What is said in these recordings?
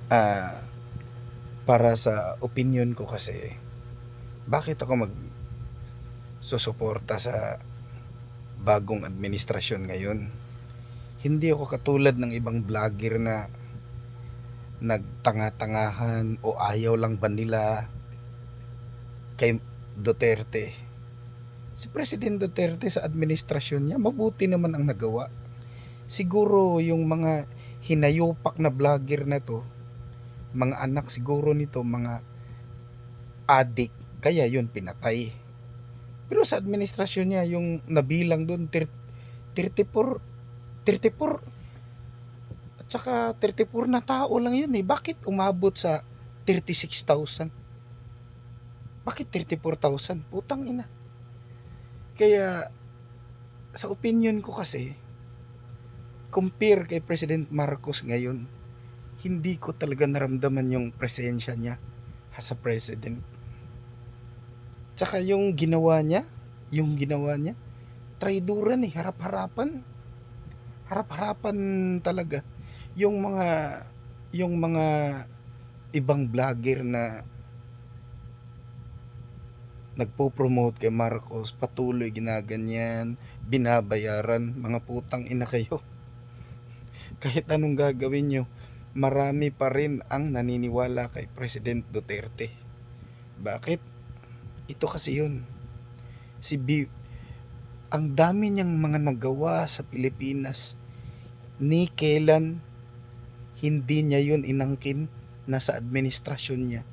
Ah, para sa opinion ko kasi, bakit ako magsusuporta sa bagong administrasyon ngayon? Hindi ako katulad ng ibang vlogger na nagtanga-tangahan o ayaw lang ba nila kay Duterte. Si President Duterte sa administrasyon niya, mabuti naman ang nagawa. Siguro yung mga hinayupak na vlogger na to, mga anak siguro nito, mga adik, kaya yun pinatay. Pero sa administrasyon niya, yung nabilang doon, 34, 34, at saka 34 na tao lang yun eh. Bakit umabot sa 36,000? Bakit 34,000? Putang ina. Kaya, sa opinion ko kasi, compare kay President Marcos ngayon, hindi ko talaga naramdaman yung presensya niya as a president. Tsaka yung ginawa niya, traiduran eh, harap-harapan. Harap-harapan talaga. Yung mga, yung mga ibang vlogger na nagpo-promote kay Marcos, patuloy ginaganyan, binabayaran, mga putang ina kayo. Kahit anong gagawin nyo, marami pa rin ang naniniwala kay President Duterte. Bakit? Ito kasi yun. Si B, ang dami niyang mga nagawa sa Pilipinas. Ni kailan hindi niya yun inangkin na sa administrasyon niya.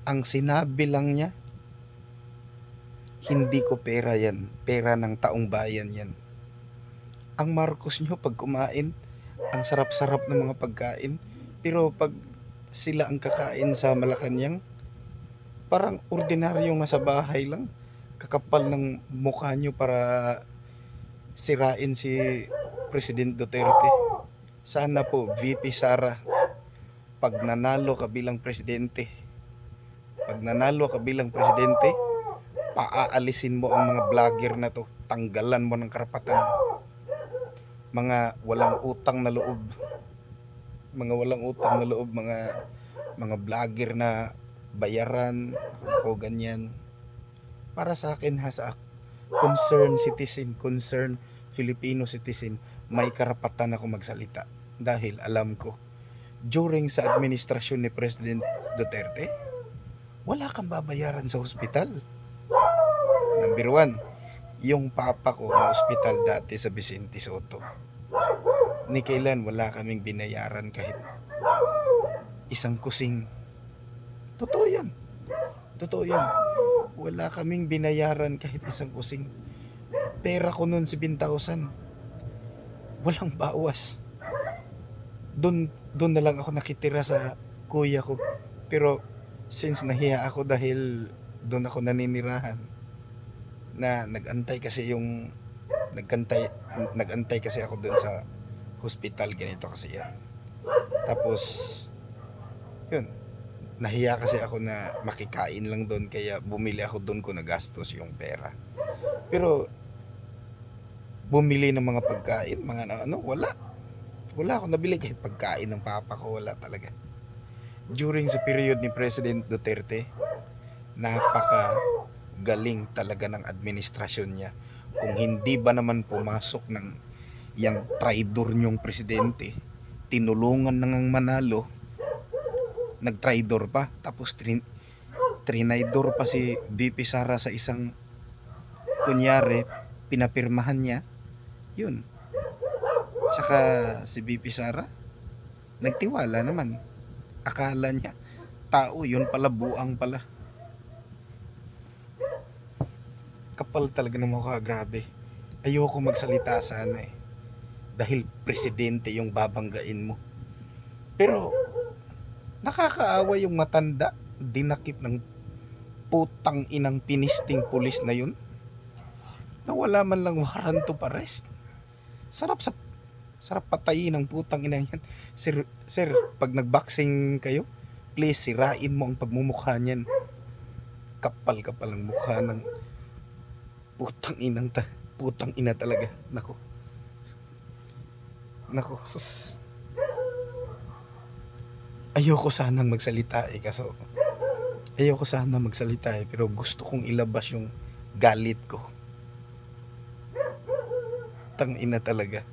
Ang sinabi lang niya, hindi ko pera yan. Pera ng taong bayan yan. Ang Marcos nyo pag kumain, ang sarap-sarap ng mga pagkain. Pero pag sila ang kakain sa Malacanang, parang ordinaryong nasa bahay lang. Kakapal ng mukha nyo para sirain si President Duterte. Sana po, VP Sara, pag nanalo ka bilang presidente, paaalisin mo ang mga vlogger na to. Tanggalan mo ng karapatan. Mga walang utang na loob. Mga vlogger na bayaran o ganyan. Para sa akin sa concerned Filipino citizen, may karapatan ako magsalita dahil alam ko during sa administrasyon ni President Duterte, wala kang babayaran sa hospital. Number one, yung papa ko na hospital dati sa Vicente Soto. Ni kailan wala kaming binayaran kahit isang kusing. Totoo yan. Totoo yan. Wala kaming binayaran kahit isang kusing. Pera ko noon 7,000. Walang bawas. Doon na lang ako nakitira sa kuya ko. Pero since nahiya ako dahil doon ako naninirahan, na nagantay kasi ako doon sa hospital, ganito kasi yan. Tapos yun, nahiya kasi ako na makikain lang doon, kaya bumili ako doon ko nagastos yung pera. Pero bumili ng mga pagkain, wala ako nabili kahit pagkain ng papa ko, wala talaga. During sa period ni President Duterte, napaka galing talaga ng administrasyon niya. Kung hindi ba naman pumasok ng yang traidor niyong presidente, tinulungan nang manalo, nagtraidor pa, tapos trinaidor pa si VP Sara sa isang kunyari, pinapirmahan niya, yun. Tsaka si VP Sara, nagtiwala naman. Akala niya, tao, yun pala, buang pala. Kapal talaga ng mukha, grabe. Ayoko magsalita sana eh. Dahil presidente yung babanggain mo. Pero, nakakaawa yung matanda, dinakip ng putang inang pinisting pulis na yun. Na wala man lang warrant of arrest. Sarap patayin ng putang ina yan. Sir, pag nagboxing kayo, please sirain mo ang pagmumukha niyan. Kapal-kapal ang mukha ng putang ina talaga. Nako. Sus. ayoko sanang magsalita eh, kaso ayoko sana magsalita eh, pero gusto kong ilabas yung galit ko. Tang ina talaga.